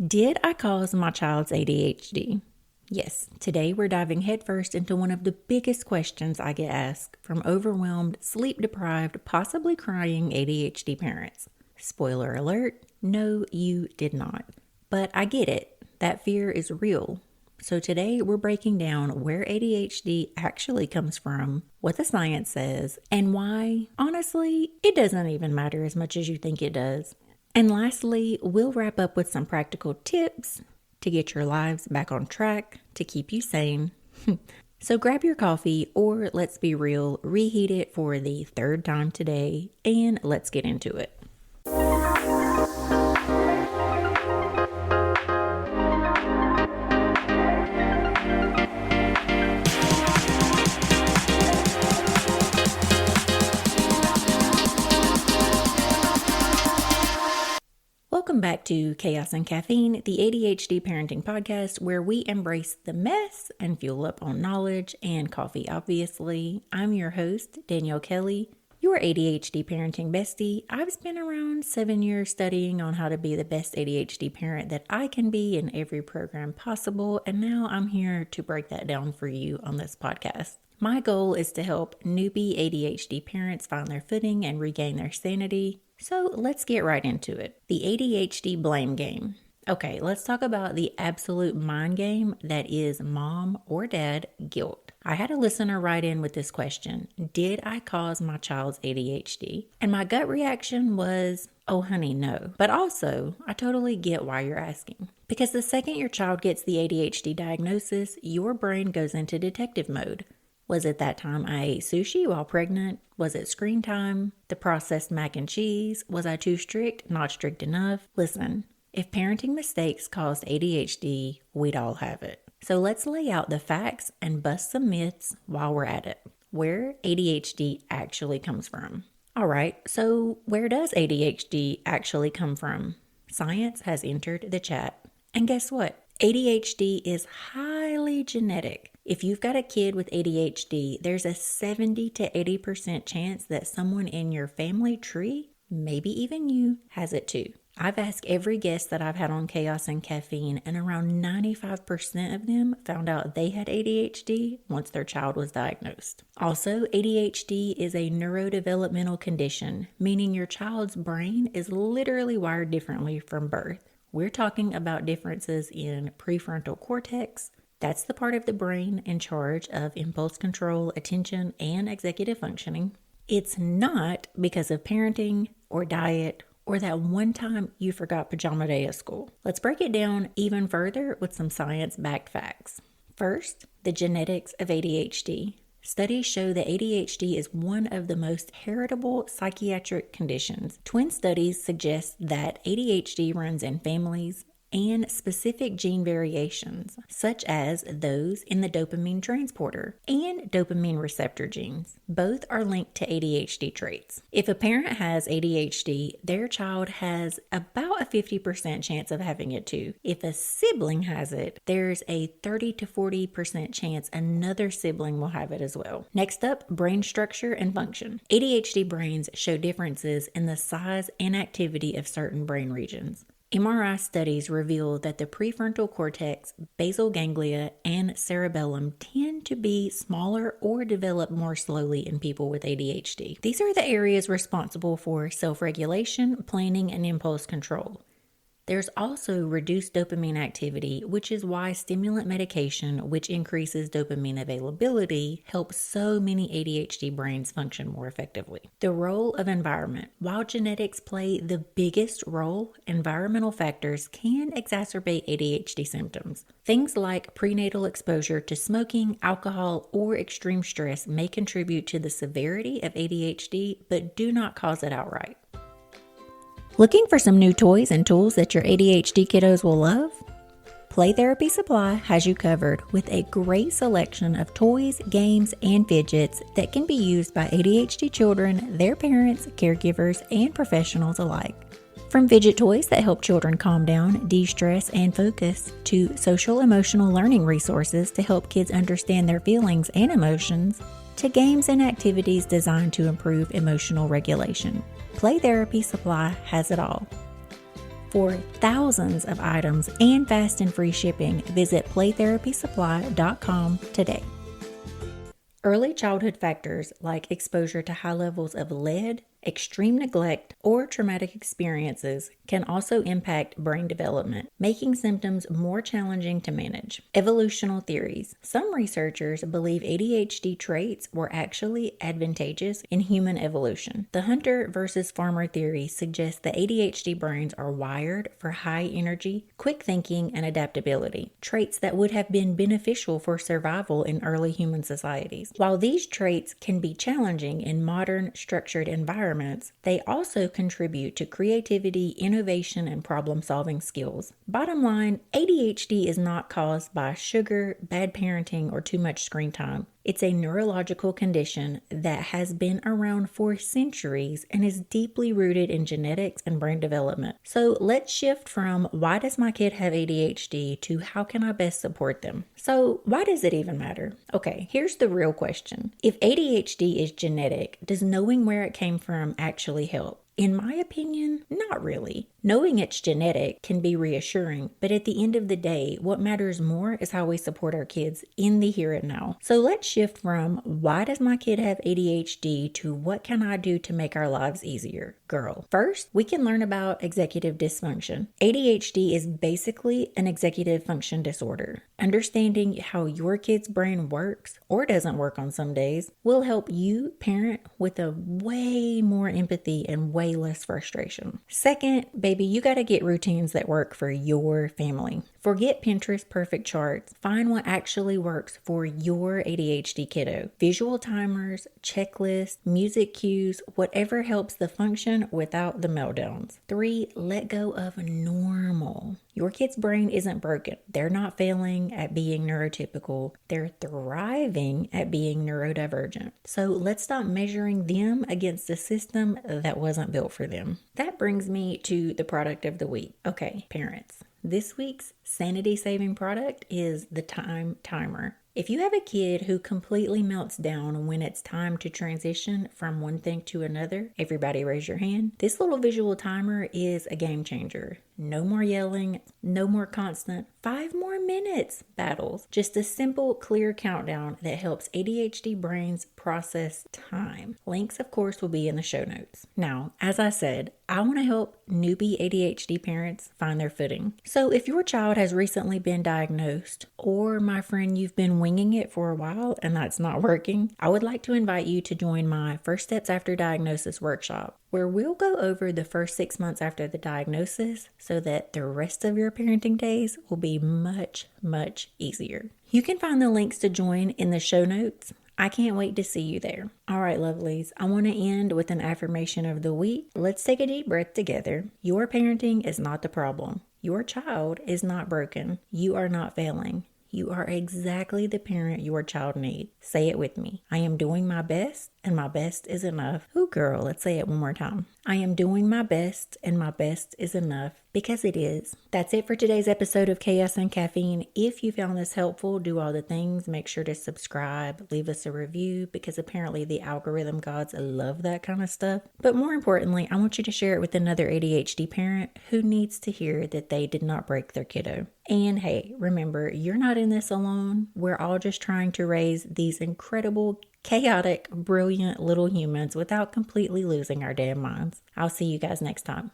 Did I cause my child's ADHD? Yes, today we're diving headfirst into one of the biggest questions I get asked from overwhelmed, sleep-deprived, possibly crying ADHD parents. Spoiler alert, no, you did not. But I get it, that fear is real. So today we're breaking down where ADHD actually comes from, what the science says, and why, honestly, it doesn't even matter as much as you think it does. And lastly, we'll wrap up with some practical tips to get your lives back on track, to keep you sane. So grab your coffee, or let's be real, reheat it for the third time today, and let's get into it. Welcome back to Chaos and Caffeine, the ADHD parenting podcast where we embrace the mess and fuel up on knowledge and coffee, obviously. I'm your host, Danielle Kelly, your ADHD parenting bestie. I've spent around 7 years studying on how to be the best ADHD parent that I can be in every program possible, and now I'm here to break that down for you on this podcast. My goal is to help newbie ADHD parents find their footing and regain their sanity. So let's get right into it. The ADHD blame game. Okay, let's talk about the absolute mind game that is mom or dad guilt. I had a listener write in with this question: did I cause my child's ADHD? And my gut reaction was, oh honey, no. But also, I totally get why you're asking. Because the second your child gets the ADHD diagnosis, your brain goes into detective mode. Was it that time I ate sushi while pregnant? Was it screen time? The processed mac and cheese? Was I too strict? Not strict enough? Listen, if parenting mistakes caused ADHD, we'd all have it. So let's lay out the facts and bust some myths while we're at it. Where ADHD actually comes from. All right, so where does ADHD actually come from? Science has entered the chat. And guess what? ADHD is highly genetic. If you've got a kid with ADHD, there's a 70 to 80% chance that someone in your family tree, maybe even you, has it too. I've asked every guest that I've had on Chaos and Caffeine, and around 95% of them found out they had ADHD once their child was diagnosed. Also, ADHD is a neurodevelopmental condition, meaning your child's brain is literally wired differently from birth. We're talking about differences in prefrontal cortex. That's the part of the brain in charge of impulse control, attention, and executive functioning. It's not because of parenting or diet or that one time you forgot pajama day at school. Let's break it down even further with some science-backed facts. First, the genetics of ADHD. Studies show that ADHD is one of the most heritable psychiatric conditions. Twin studies suggest that ADHD runs in families and specific gene variations, such as those in the dopamine transporter and dopamine receptor genes. Both are linked to ADHD traits. If a parent has ADHD, their child has about a 50% chance of having it too. If a sibling has it, there's a 30 to 40% chance another sibling will have it as well. Next up, brain structure and function. ADHD brains show differences in the size and activity of certain brain regions. MRI studies reveal that the prefrontal cortex, basal ganglia, and cerebellum tend to be smaller or develop more slowly in people with ADHD. These are the areas responsible for self-regulation, planning, and impulse control. There's also reduced dopamine activity, which is why stimulant medication, which increases dopamine availability, helps so many ADHD brains function more effectively. The role of environment. While genetics play the biggest role, environmental factors can exacerbate ADHD symptoms. Things like prenatal exposure to smoking, alcohol, or extreme stress may contribute to the severity of ADHD, but do not cause it outright. Looking for some new toys and tools that your ADHD kiddos will love? Play Therapy Supply has you covered with a great selection of toys, games, and fidgets that can be used by ADHD children, their parents, caregivers, and professionals alike. From fidget toys that help children calm down, de-stress, and focus, to social emotional learning resources to help kids understand their feelings and emotions, to games and activities designed to improve emotional regulation. Play Therapy Supply has it all. For thousands of items and fast and free shipping, visit playtherapysupply.com today. Early childhood factors like exposure to high levels of lead, extreme neglect, or traumatic experiences can also impact brain development, making symptoms more challenging to manage. Evolutional theories. Some researchers believe ADHD traits were actually advantageous in human evolution. The hunter versus farmer theory suggests that ADHD brains are wired for high energy, quick thinking, and adaptability, traits that would have been beneficial for survival in early human societies. While these traits can be challenging in modern, structured environments, they also contribute to creativity, innovation, and problem-solving skills. Bottom line, ADHD is not caused by sugar, bad parenting, or too much screen time. It's a neurological condition that has been around for centuries and is deeply rooted in genetics and brain development. So let's shift from why does my kid have ADHD to how can I best support them? So why does it even matter? Okay, here's the real question. If ADHD is genetic, does knowing where it came from actually help? In my opinion, not really. Knowing it's genetic can be reassuring, but at the end of the day, what matters more is how we support our kids in the here and now. So let's shift from why does my kid have ADHD to what can I do to make our lives easier? Girl. First, we can learn about executive dysfunction. ADHD is basically an executive function disorder. Understanding how your kid's brain works or doesn't work on some days will help you parent with a way more empathy and way less frustration. Second, baby, you got to get routines that work for your family. Forget Pinterest perfect charts. Find what actually works for your ADHD kiddo. Visual timers, checklists, music cues, whatever helps the function without the meltdowns. 3, let go of normal. Your kid's brain isn't broken. They're not failing at being neurotypical. They're thriving at being neurodivergent. So let's stop measuring them against a system that wasn't built for them. That brings me to the product of the week. Okay, parents. This week's sanity-saving product is the time timer. If you have a kid who completely melts down when it's time to transition from one thing to another, everybody raise your hand. This little visual timer is a game changer. No more yelling, no more constant 5 more minutes battles. Just a simple, clear countdown that helps ADHD brains process time. Links, of course, will be in the show notes. Now, as I said, I want to help newbie ADHD parents find their footing. So if your child has recently been diagnosed, or my friend, you've been winging it for a while and that's not working, I would like to invite you to join my First Steps After Diagnosis workshop, where we'll go over the first 6 months after the diagnosis so that the rest of your parenting days will be much, much easier. You can find the links to join in the show notes. I can't wait to see you there. All right, lovelies, I want to end with an affirmation of the week. Let's take a deep breath together. Your parenting is not the problem. Your child is not broken. You are not failing. You are exactly the parent your child needs. Say it with me. I am doing my best and my best is enough. Ooh, girl, let's say it one more time. I am doing my best and my best is enough, because it is. That's it for today's episode of Chaos and Caffeine. If you found this helpful, do all the things. Make sure to subscribe, leave us a review, because apparently the algorithm gods love that kind of stuff. But more importantly, I want you to share it with another ADHD parent who needs to hear that they did not break their kiddo. And hey, remember, you're not in this alone. We're all just trying to raise these incredible, chaotic, brilliant little humans without completely losing our damn minds. I'll see you guys next time.